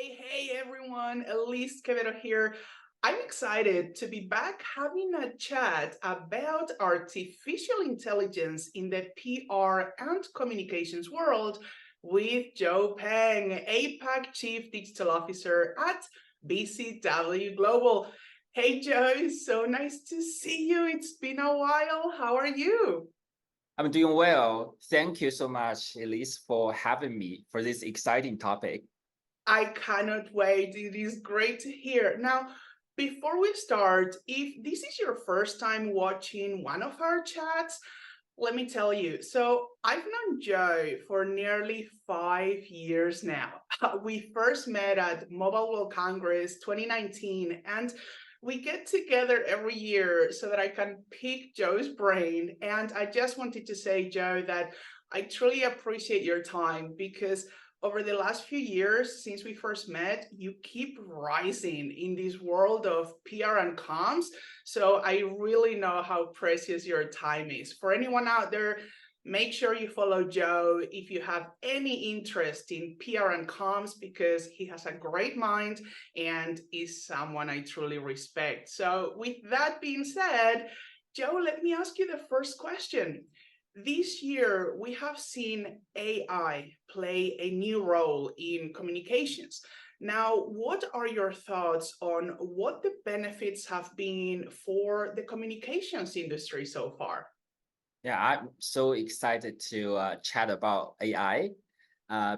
Hey everyone, Elise Quevedo here. I'm excited to be back having a chat about artificial intelligence in the PR and communications world with Joe Peng, APAC Chief Digital Officer at BCW Global. Hey Joe, so nice to see you. It's been a while. How are you? I'm doing well. Thank you so much, Elise, for having me for this exciting topic. I cannot wait. It is great to hear. Now, before we start, if this is your first time watching one of our chats, let me tell you. So, I've known Joe for nearly 5 years now. We first met at Mobile World Congress 2019, and we get together every year so that I can pick Joe's brain. And I just wanted to say, Joe, that I truly appreciate your time because over the last few years since we first met, you keep rising in this world of PR and comms. So I really know how precious your time is. For anyone out there, make sure you follow Joe if you have any interest in PR and comms because he has a great mind and is someone I truly respect. So with that being said, Joe, let me ask you the first question. This year, we have seen AI play a new role in communications. Now, what are your thoughts on what the benefits have been for the communications industry so far? Yeah, I'm so excited to chat about AI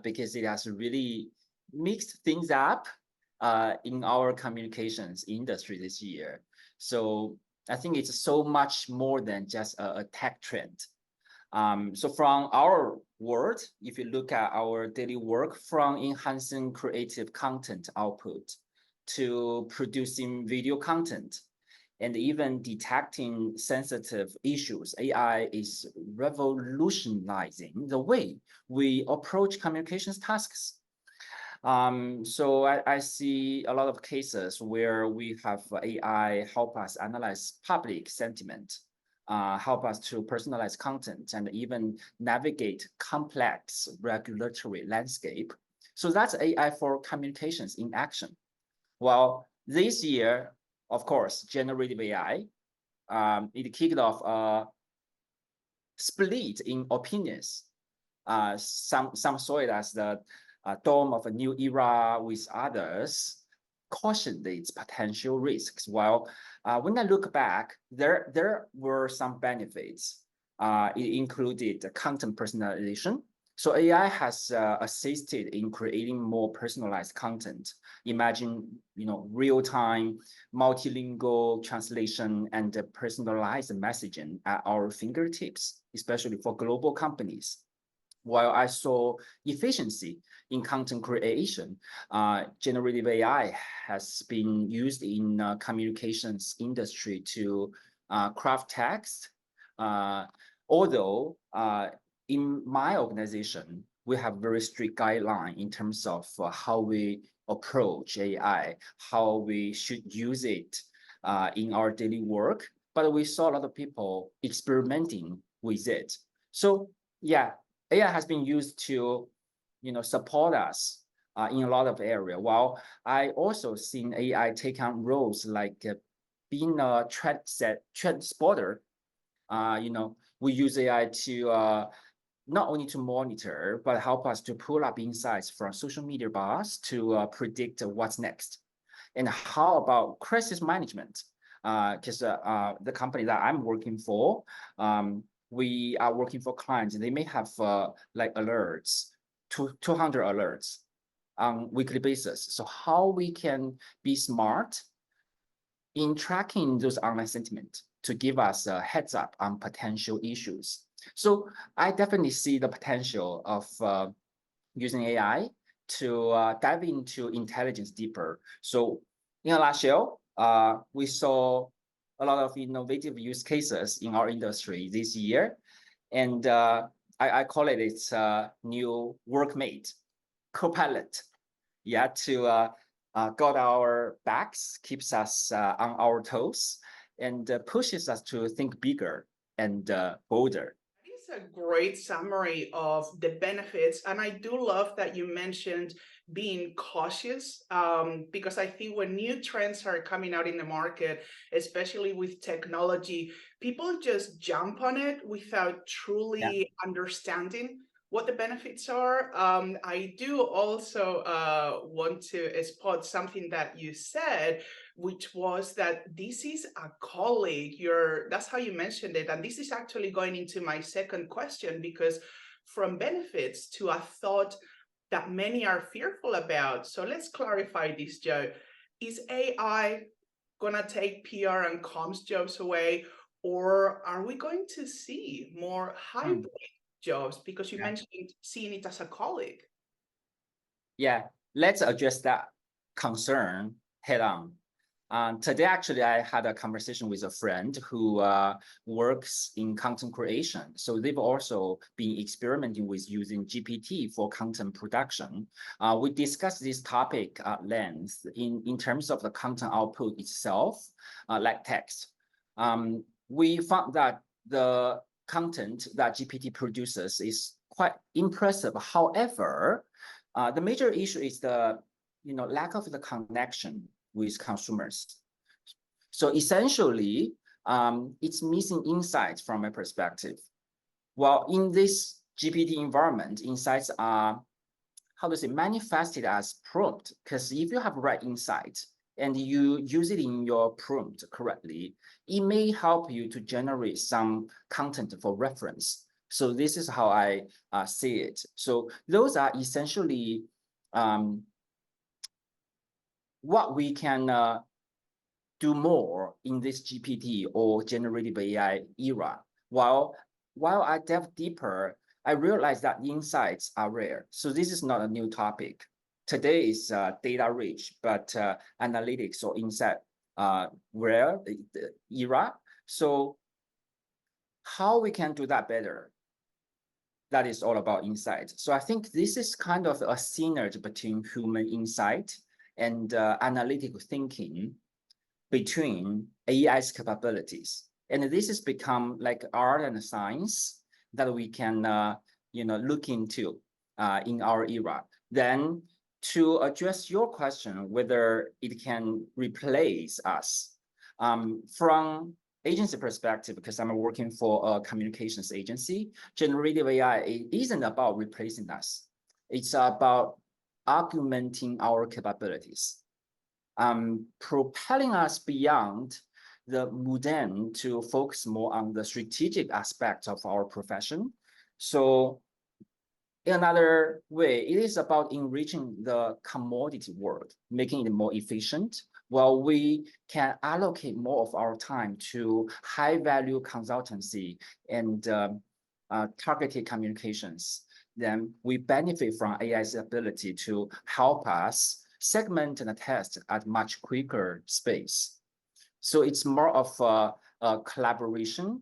because it has really mixed things up in our communications industry this year. So I think it's so much more than just a tech trend. So from our world, if you look at our daily work from enhancing creative content output to producing video content and even detecting sensitive issues, AI is revolutionizing the way we approach communications tasks. So I see a lot of cases where we have AI help us analyze public sentiment, help us to personalize content, and even navigate complex regulatory landscape. So that's AI for communications in action. Well, this year, of course, generative AI, it kicked off a split in opinions. Some saw it as the dawn of a new era, with others cautioned its potential risks. While when I look back, there were some benefits. It included content personalization. So AI has assisted in creating more personalized content. Imagine, real-time, multilingual translation and personalized messaging at our fingertips, especially for global companies. While I saw efficiency in content creation, generative AI has been used in communications industry to craft text. Although in my organization, we have very strict guideline in terms of how we approach AI, how we should use it in our daily work. But we saw a lot of people experimenting with it. So yeah, AI has been used to, support us in a lot of area. While I also seen AI take on roles like being a trend spotter. We use AI to not only to monitor, but help us to pull up insights from social media bars to predict what's next. And how about crisis management? Because the company that I'm working for, we are working for clients, and they may have like alerts, 200 alerts on weekly basis. So how we can be smart in tracking those online sentiment to give us a heads up on potential issues. So I definitely see the potential of using AI to dive into intelligence deeper. So in a nutshell, we saw a lot of innovative use cases in our industry this year. And I call it its new workmate, co-pilot, to got our backs, keeps us on our toes, and pushes us to think bigger and bolder. a great summary of the benefits. And I do love that you mentioned being cautious, because I think when new trends are coming out in the market, especially with technology, people just jump on it without Yeah. truly understanding what the benefits are. I do also want to spot something that you said, which was that this is a colleague. That's how you mentioned it. And this is actually going into my second question, because from benefits to a thought that many are fearful about. So let's clarify this, Joe. Is AI gonna take PR and comms jobs away, or are we going to see more hybrid jobs? Because you Yeah. mentioned seeing it as a colleague. Yeah, let's address that concern head on. Today, actually, I had a conversation with a friend who works in content creation. So they've also been experimenting with using GPT for content production. We discussed this topic at length in terms of the content output itself, like text. We found that the content that GPT produces is quite impressive. However, the major issue is the lack of the connection with consumers. So essentially, it's missing insights from my perspective. Well, in this GPT environment, insights are, how to say, manifested as prompt. Because if you have right insight and you use it in your prompt correctly, it may help you to generate some content for reference. So this is how I see it. So those are essentially what we can do more in this GPT or generative AI era. While I delve deeper, I realize that insights are rare. So this is not a new topic. Today is data rich, but analytics or insight rare era. So how we can do that better? That is all about insight. So I think this is kind of a synergy between human insight and analytical thinking between AI's capabilities. And this has become like art and science that we can look into in our era. Then to address your question, whether it can replace us, from agency perspective, because I'm working for a communications agency, generative AI isn't about replacing us. It's about augmenting our capabilities, propelling us beyond the mundane to focus more on the strategic aspects of our profession. So in another way, it is about enriching the commodity world, making it more efficient, while we can allocate more of our time to high-value consultancy and targeted communications. Then we benefit from AI's ability to help us segment and test at much quicker space. So it's more of a collaboration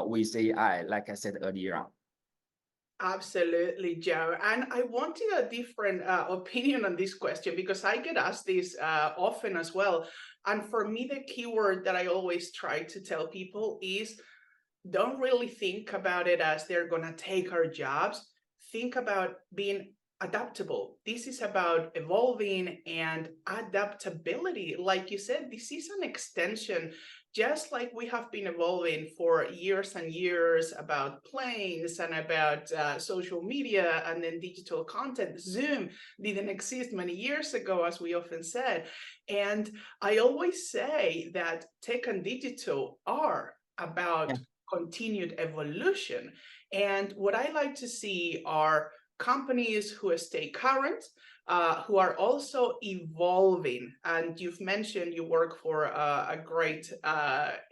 with AI, like I said earlier. Absolutely, Joe. And I wanted a different opinion on this question, because I get asked this often as well. And for me, the keyword that I always try to tell people is, don't really think about it as they're going to take our jobs. Think about being adaptable. This is about evolving and adaptability. Like you said, this is an extension, just like we have been evolving for years and years about planes and about social media and then digital content. Zoom didn't exist many years ago, as we often said. And I always say that tech and digital are about continued evolution. And what I like to see are companies who stay current, who are also evolving. And you've mentioned you work for a great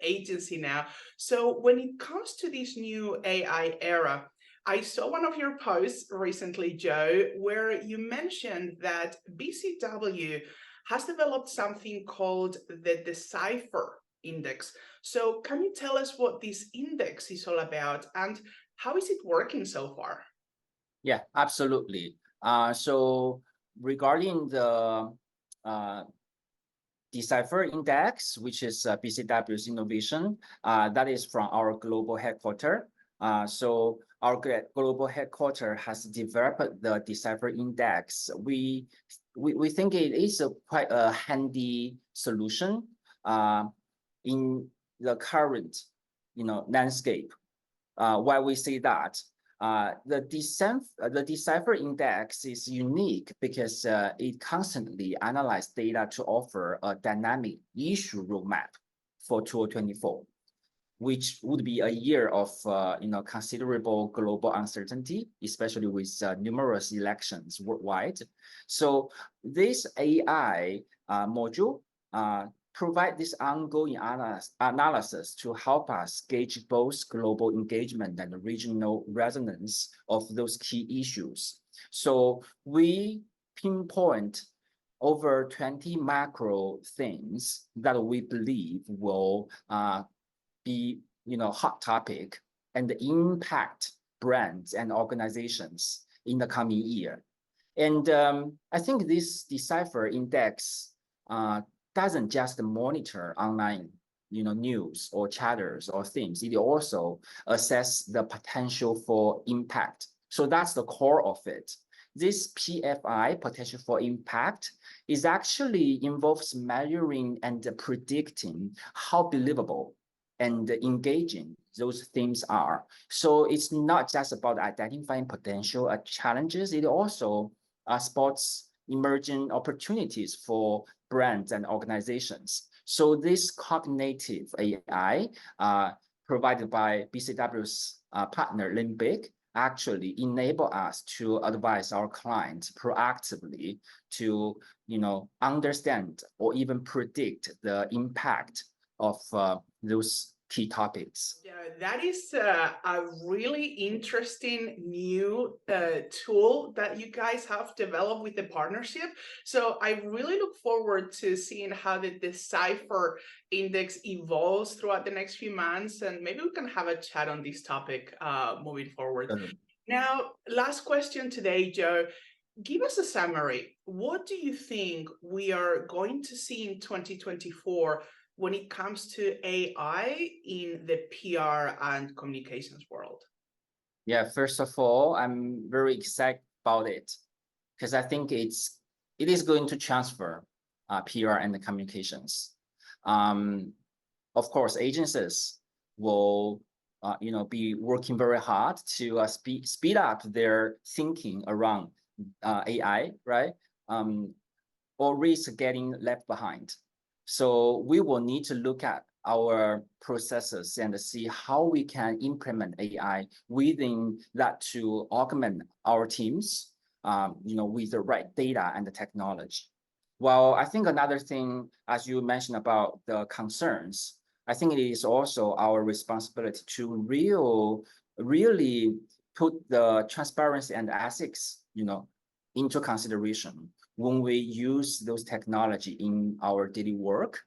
agency now. So when it comes to this new AI era, I saw one of your posts recently, Joe, where you mentioned that BCW has developed something called the Decipher Index. So can you tell us what this index is all about and how is it working so far? Yeah, absolutely. So regarding the Decipher Index, which is BCW's innovation, that is from our global headquarters. So our global headquarters has developed the Decipher Index. We think it is quite a handy solution in the current landscape. Why we say that? The Decipher Index is unique because it constantly analyzes data to offer a dynamic issue roadmap for 2024, which would be a year of considerable global uncertainty, especially with numerous elections worldwide. So this AI module provide this ongoing analysis to help us gauge both global engagement and the regional resonance of those key issues. So we pinpoint over 20 macro things that we believe will be hot topic and impact brands and organizations in the coming year. And I think this Decipher Index doesn't just monitor online news or chatters or themes. It also assess the potential for impact. So that's the core of it. This PFI, potential for impact, is actually involves measuring and predicting how believable and engaging those themes are. So it's not just about identifying potential challenges, it also spots emerging opportunities for brands and organizations. So this cognitive AI provided by BCW's partner Limbic actually enable us to advise our clients proactively to understand or even predict the impact of those key topics. Yeah, that is a really interesting new tool that you guys have developed with the partnership. So I really look forward to seeing how the Decipher Index evolves throughout the next few months, and maybe we can have a chat on this topic moving forward. Now, last question today, Joe. Give us a summary. What do you think we are going to see in 2024 when it comes to AI in the PR and communications world? Yeah, first of all, I'm very excited about it because I think it is going to transfer PR and the communications. Of course, agencies will be working very hard to speed up their thinking around AI, right? Or risk getting left behind. So we will need to look at our processes and see how we can implement AI within that to augment our teams, with the right data and the technology. Well, I think another thing, as you mentioned about the concerns, I think it is also our responsibility to really put the transparency and ethics, into consideration when we use those technology in our daily work.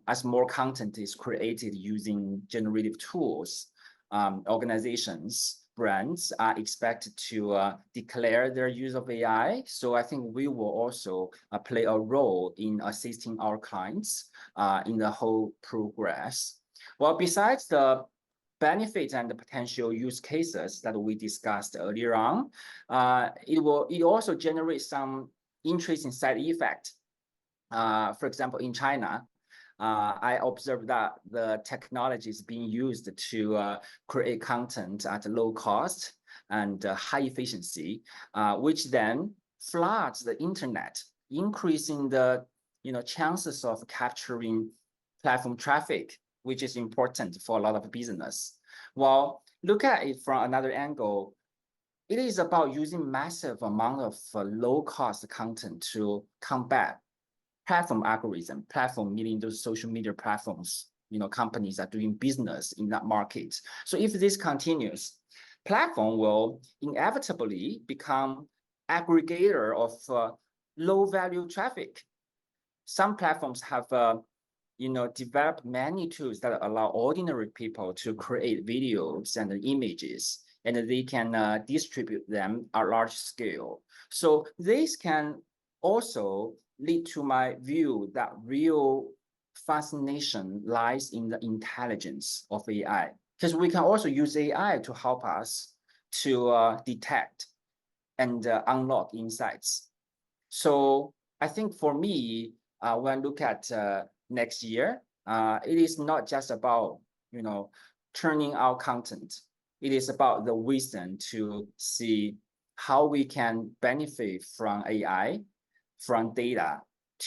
As more content is created using generative tools, organizations, brands are expected to declare their use of AI. So I think we will also play a role in assisting our clients in the whole progress. Well, besides the benefits and the potential use cases that we discussed earlier on, it also generates some interesting side effect. For example, in China, I observed that the technology is being used to create content at low cost and high efficiency, which then floods the internet, increasing the chances of capturing platform traffic, which is important for a lot of business. Well, look at it from another angle. It is about using massive amount of low-cost content to combat platform algorithm. Platform meaning those social media platforms, companies are doing business in that market. So if this continues, platform will inevitably become aggregator of low-value traffic. Some platforms have developed many tools that allow ordinary people to create videos and images, and they can distribute them at large scale. So this can also lead to my view that real fascination lies in the intelligence of AI. because we can also use AI to help us to detect and unlock insights. So I think for me, when I look at next year, it is not just about, turning out content. It is about the wisdom to see how we can benefit from AI, from data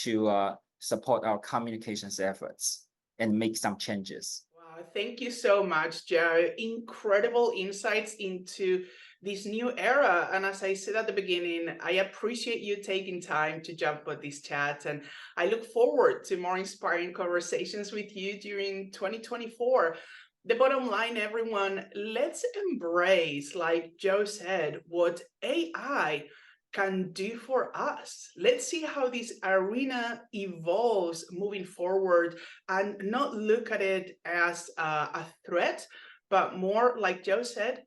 to support our communications efforts and make some changes. Wow, thank you so much, Joe. Incredible insights into this new era. And as I said at the beginning, I appreciate you taking time to jump on this chat. And I look forward to more inspiring conversations with you during 2024. The bottom line, everyone, let's embrace, like Joe said, what AI can do for us. Let's see how this arena evolves moving forward and not look at it as a threat, but more, like Joe said,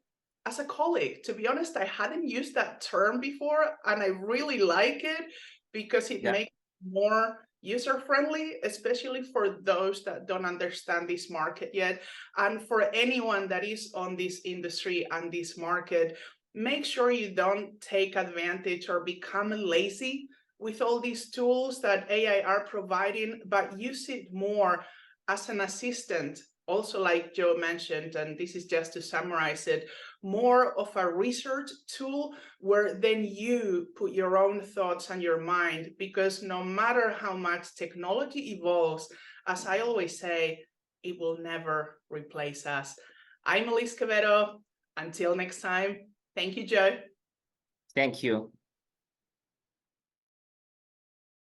as a colleague. To be honest, I hadn't used that term before, and I really like it because it makes it more user-friendly, especially for those that don't understand this market yet. And for anyone that is on this industry and this market, make sure you don't take advantage or become lazy with all these tools that AI are providing, but use it more as an assistant. Also, like Joe mentioned, and this is just to summarize it, more of a research tool where then you put your own thoughts and your mind, because no matter how much technology evolves, as I always say, it will never replace us. I'm Elise Quevedo. Until next time, thank you, Joe. Thank you.